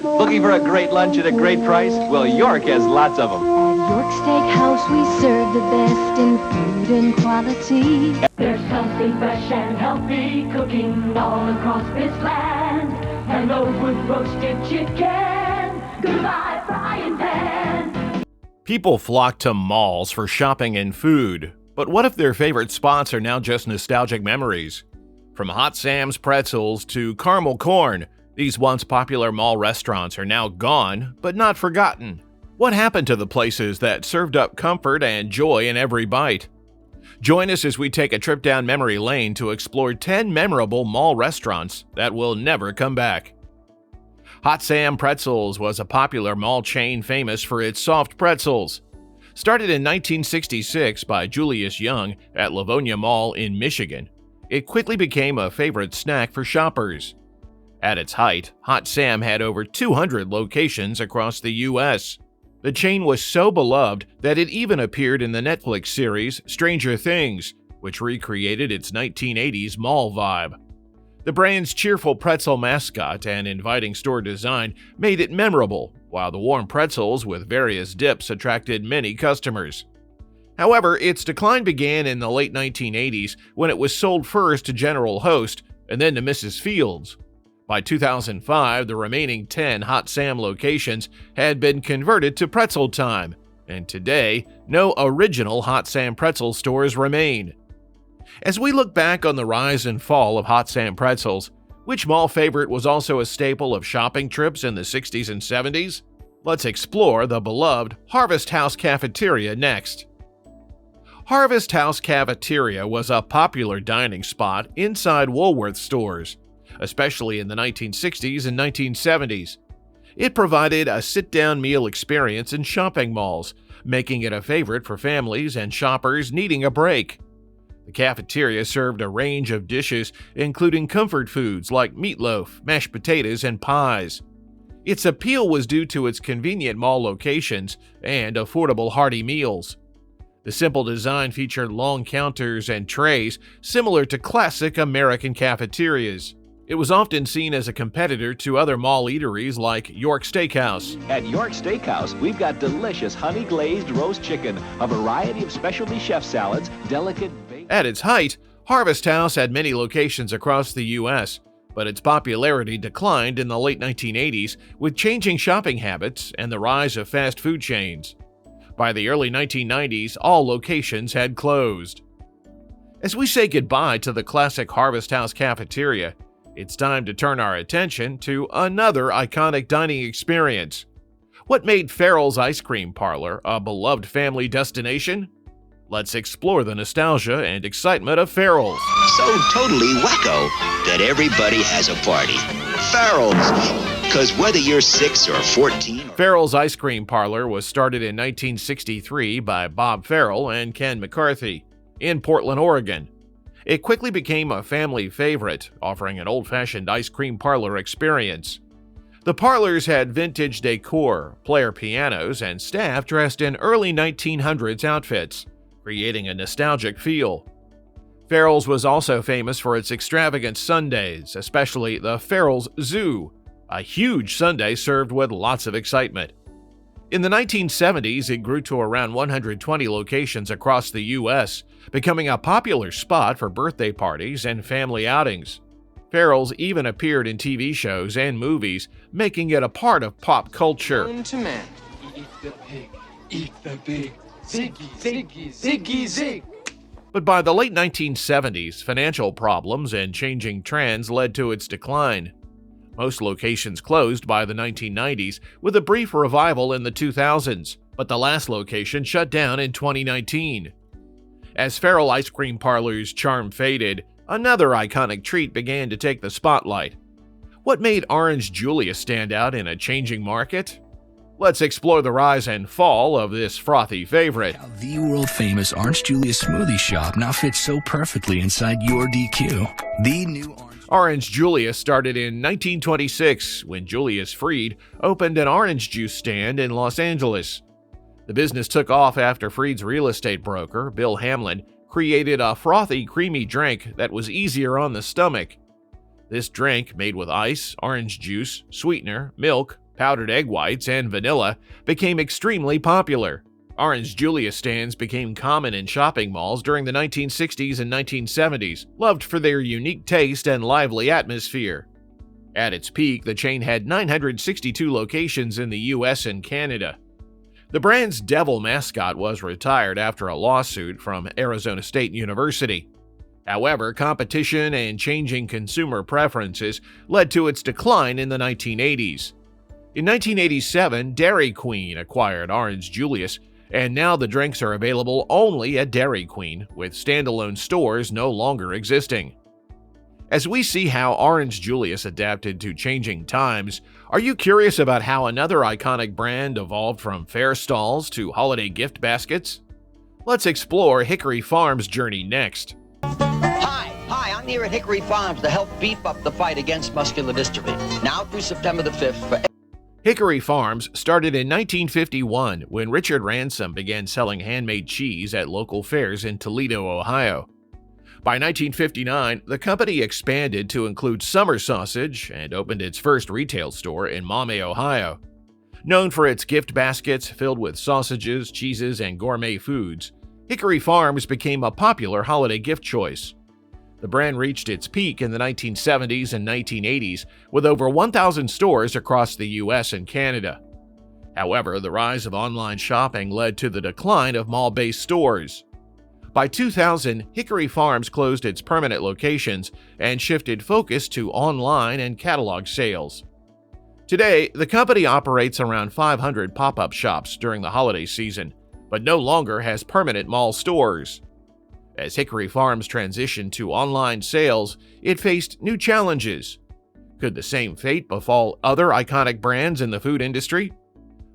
Looking for a great lunch at a great price? Well, York has lots of them. At York Steakhouse, we serve the best in food and quality. There's something fresh and healthy cooking all across this land. Hello, good roasted chicken. Goodbye, frying pan. People flock to malls for shopping and food, but what if their favorite spots are now just nostalgic memories? From Hot Sam's Pretzels to Karmelkorn, these once popular mall restaurants are now gone, but not forgotten. What happened to the places that served up comfort and joy in every bite? Join us as we take a trip down memory lane to explore 10 memorable mall restaurants that will never come back. Hot Sam Pretzels was a popular mall chain famous for its soft pretzels. Started in 1966 by Julius Young at Livonia Mall in Michigan, it quickly became a favorite snack for shoppers. At its height, Hot Sam had over 200 locations across the U.S. The chain was so beloved that it even appeared in the Netflix series Stranger Things, which recreated its 1980s mall vibe. The brand's cheerful pretzel mascot and inviting store design made it memorable, while the warm pretzels with various dips attracted many customers. However, its decline began in the late 1980s when it was sold first to General Host and then to Mrs. Fields. By 2005, the remaining 10 Hot Sam locations had been converted to Pretzel Time, and today, no original Hot Sam Pretzel stores remain. As we look back on the rise and fall of Hot Sam Pretzels, which mall favorite was also a staple of shopping trips in the 60s and 70s? Let's explore the beloved Harvest House Cafeteria next. Harvest House Cafeteria was a popular dining spot inside Woolworth stores, especially in the 1960s and 1970s. It provided a sit-down meal experience in shopping malls, making it a favorite for families and shoppers needing a break. The cafeteria served a range of dishes, including comfort foods like meatloaf, mashed potatoes, and pies. Its appeal was due to its convenient mall locations and affordable hearty meals. The simple design featured long counters and trays similar to classic American cafeterias. It was often seen as a competitor to other mall eateries like York Steakhouse. At York Steakhouse, we've got delicious honey-glazed roast chicken, a variety of specialty chef salads, delicate baked... At its height, Harvest House had many locations across the U.S., but its popularity declined in the late 1980s with changing shopping habits and the rise of fast food chains. By the early 1990s, all locations had closed. As we say goodbye to the classic Harvest House cafeteria, it's time to turn our attention to another iconic dining experience. What made Farrell's Ice Cream Parlor a beloved family destination? Let's explore the nostalgia and excitement of Farrell's. So totally wacko that everybody has a party. Farrell's, because whether you're 6 or 14... Farrell's Ice Cream Parlor was started in 1963 by Bob Farrell and Ken McCarthy in Portland, Oregon. It quickly became a family favorite, offering an old-fashioned ice cream parlor experience. The parlors had vintage decor, player pianos, and staff dressed in early 1900s outfits, creating a nostalgic feel. Farrell's was also famous for its extravagant sundaes, especially the Farrell's Zoo, a huge sundae served with lots of excitement. In the 1970s, it grew to around 120 locations across the U.S., becoming a popular spot for birthday parties and family outings. Farrell's even appeared in TV shows and movies, making it a part of pop culture. To man. Eat the pig, Ziggy, Ziggy, Ziggy, Zig. But by the late 1970s, financial problems and changing trends led to its decline. Most locations closed by the 1990s, with a brief revival in the 2000s, but the last location shut down in 2019. As Farrell Ice Cream Parlor's charm faded, another iconic treat began to take the spotlight. What made Orange Julius stand out in a changing market? Let's explore the rise and fall of this frothy favorite. The world-famous Orange Julius smoothie shop now fits so perfectly inside your DQ. The new Orange Julius started in 1926 when Julius Freed opened an orange juice stand in Los Angeles. The business took off after Freed's real estate broker, Bill Hamlin, created a frothy, creamy drink that was easier on the stomach. This drink, made with ice, orange juice, sweetener, milk, powdered egg whites, and vanilla became extremely popular. Orange Julius stands became common in shopping malls during the 1960s and 1970s, loved for their unique taste and lively atmosphere. At its peak, the chain had 962 locations in the US and Canada. The brand's devil mascot was retired after a lawsuit from Arizona State University. However, competition and changing consumer preferences led to its decline in the 1980s. In 1987, Dairy Queen acquired Orange Julius, and now the drinks are available only at Dairy Queen, with standalone stores no longer existing. As we see how Orange Julius adapted to changing times, are you curious about how another iconic brand evolved from fair stalls to holiday gift baskets? Let's explore Hickory Farms' journey next. Hi, I'm here at Hickory Farms to help beef up the fight against muscular dystrophy. Now through September the 5th for Hickory Farms started in 1951 when Richard Ransom began selling handmade cheese at local fairs in Toledo, Ohio. By 1959, the company expanded to include summer sausage and opened its first retail store in Maumee, Ohio. Known for its gift baskets filled with sausages, cheeses, and gourmet foods, Hickory Farms became a popular holiday gift choice. The brand reached its peak in the 1970s and 1980s with over 1,000 stores across the US and Canada. However, the rise of online shopping led to the decline of mall-based stores. By 2000, Hickory Farms closed its permanent locations and shifted focus to online and catalog sales. Today, the company operates around 500 pop-up shops during the holiday season, but no longer has permanent mall stores. As Hickory Farms transitioned to online sales, it faced new challenges. Could the same fate befall other iconic brands in the food industry?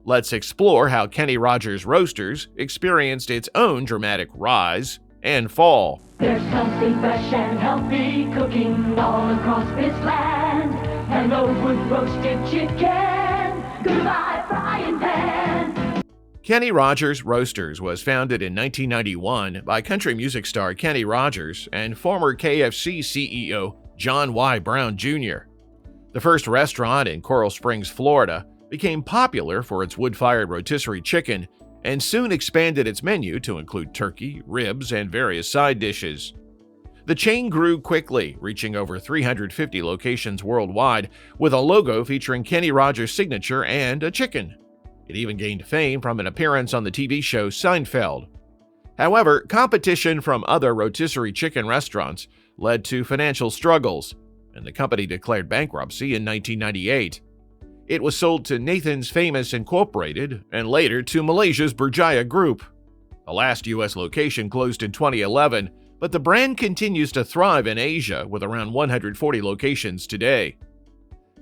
Let's explore how Kenny Rogers Roasters experienced its own dramatic rise and fall. There's healthy, fresh, and healthy cooking all across this land. Hello, good roasted chicken. Goodbye, frying pan. Kenny Rogers Roasters was founded in 1991 by country music star Kenny Rogers and former KFC CEO John Y. Brown Jr. The first restaurant in Coral Springs, Florida, became popular for its wood-fired rotisserie chicken and soon expanded its menu to include turkey, ribs, and various side dishes. The chain grew quickly, reaching over 350 locations worldwide, with a logo featuring Kenny Rogers' signature and a chicken. It even gained fame from an appearance on the TV show Seinfeld. However, competition from other rotisserie chicken restaurants led to financial struggles, and the company declared bankruptcy in 1998. It was sold to Nathan's Famous Incorporated and later to Malaysia's Berjaya Group. The last U.S. location closed in 2011, but the brand continues to thrive in Asia with around 140 locations today.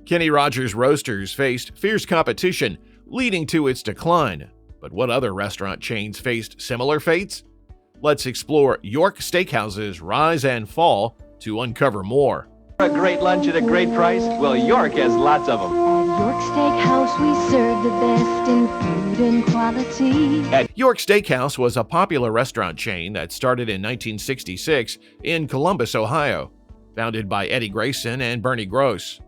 Kenny Rogers Roasters faced fierce competition, leading to its decline. But what other restaurant chains faced similar fates? Let's explore York Steakhouse's rise and fall to uncover more. A great lunch at a great price? Well, York has lots of them. At York Steakhouse, we serve the best in food and quality. York Steakhouse was a popular restaurant chain that started in 1966 in Columbus, Ohio, founded by Eddie Grayson and Bernie Gross.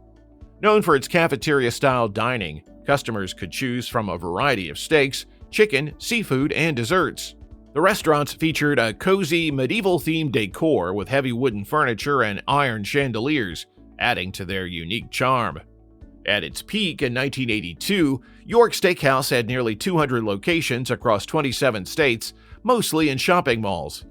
Known for its cafeteria-style dining, customers could choose from a variety of steaks, chicken, seafood, and desserts. The restaurants featured a cozy, medieval-themed decor with heavy wooden furniture and iron chandeliers, adding to their unique charm. At its peak in 1982, York Steakhouse had nearly 200 locations across 27 states, mostly in shopping malls.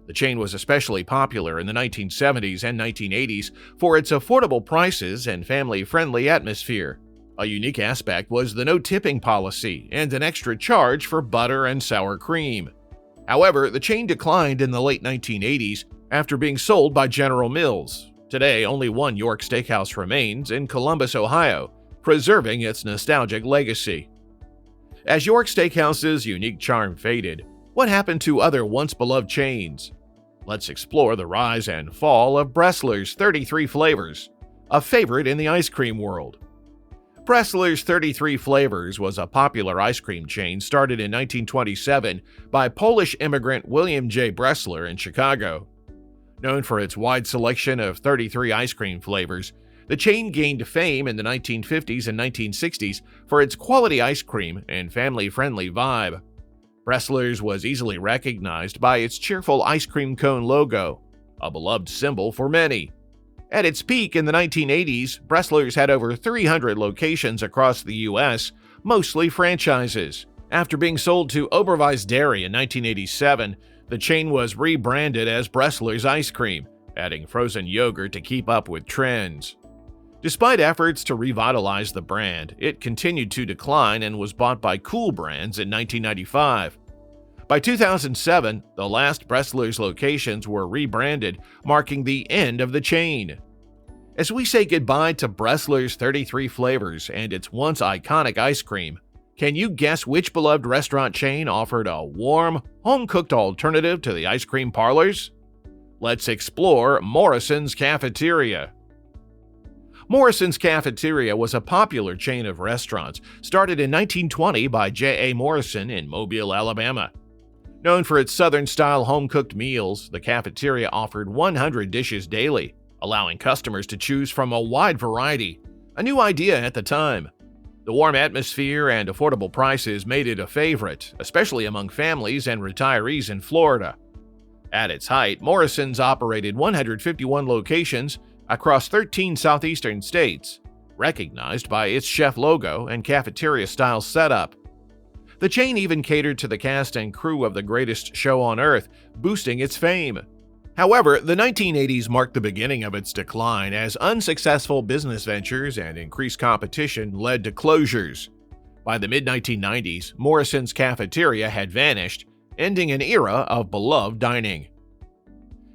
The chain was especially popular in the 1970s and 1980s for its affordable prices and family-friendly atmosphere. A unique aspect was the no-tipping policy and an extra charge for butter and sour cream. However, the chain declined in the late 1980s after being sold by General Mills. Today, only one York Steakhouse remains in Columbus, Ohio, preserving its nostalgic legacy. As York Steakhouse's unique charm faded, what happened to other once-beloved chains? Let's explore the rise and fall of Bressler's 33 Flavors, a favorite in the ice cream world. Bressler's 33 Flavors was a popular ice cream chain started in 1927 by Polish immigrant William J. Bressler in Chicago. Known for its wide selection of 33 ice cream flavors, The chain gained fame in the 1950s and 1960s for its quality ice cream and family-friendly vibe. Bressler's was easily recognized by its cheerful ice cream cone logo, a beloved symbol for many. At its peak in the 1980s, Bressler's had over 300 locations across the U.S., mostly franchises. After being sold to Oberweis Dairy in 1987, the chain was rebranded as Bressler's Ice Cream, adding frozen yogurt to keep up with trends. Despite efforts to revitalize the brand, it continued to decline and was bought by Cool Brands in 1995. By 2007, the last Bressler's locations were rebranded, marking the end of the chain. As we say goodbye to Bressler's 33 flavors and its once iconic ice cream, can you guess which beloved restaurant chain offered a warm, home-cooked alternative to the ice cream parlors? Let's explore Morrison's Cafeteria. Morrison's Cafeteria was a popular chain of restaurants started in 1920 by J.A. Morrison in Mobile, Alabama. Known for its Southern-style home-cooked meals, the cafeteria offered 100 dishes daily, allowing customers to choose from a wide variety, a new idea at the time. The warm atmosphere and affordable prices made it a favorite, especially among families and retirees in Florida. At its height, Morrison's operated 151 locations across 13 southeastern states, recognized by its chef logo and cafeteria-style setup. The chain even catered to the cast and crew of The Greatest Show on Earth, boosting its fame. However, the 1980s marked the beginning of its decline as unsuccessful business ventures and increased competition led to closures. By the mid-1990s, Morrison's Cafeteria had vanished, ending an era of beloved dining.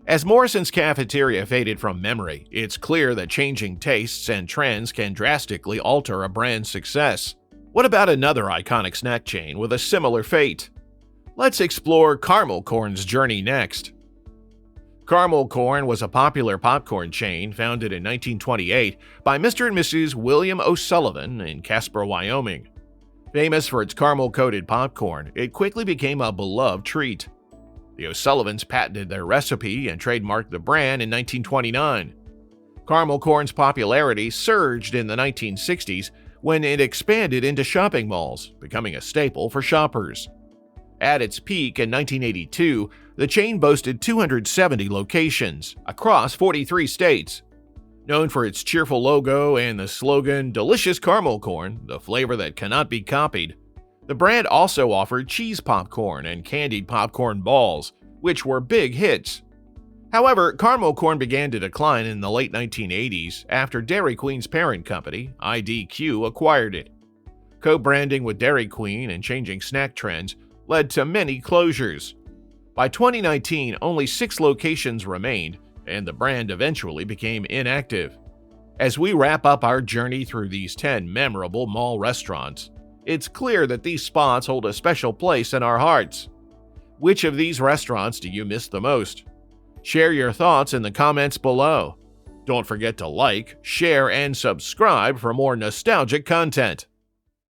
As Morrison's Cafeteria faded from memory, it's clear that changing tastes and trends can drastically alter a brand's success. What about another iconic snack chain with a similar fate? Let's explore Karmelkorn's journey next. Karmelkorn was a popular popcorn chain founded in 1928 by Mr. and Mrs. William O'Sullivan in Casper, Wyoming. Famous for its caramel-coated popcorn, it quickly became a beloved treat. The O'Sullivans patented their recipe and trademarked the brand in 1929. Karmelkorn's popularity surged in the 1960s when it expanded into shopping malls, becoming a staple for shoppers. At its peak in 1982, the chain boasted 270 locations across 43 states. Known for its cheerful logo and the slogan "Delicious Karmelkorn, the flavor that cannot be copied," the brand also offered cheese popcorn and candied popcorn balls, which were big hits. However, Karmelkorn began to decline in the late 1980s after Dairy Queen's parent company, IDQ, acquired it. Co-branding with Dairy Queen and changing snack trends led to many closures. By 2019, only 6 locations remained, and the brand eventually became inactive. As we wrap up our journey through these 10 memorable mall restaurants, it's clear that these spots hold a special place in our hearts. Which of these restaurants do you miss the most? Share your thoughts in the comments below. Don't forget to like, share, and subscribe for more nostalgic content.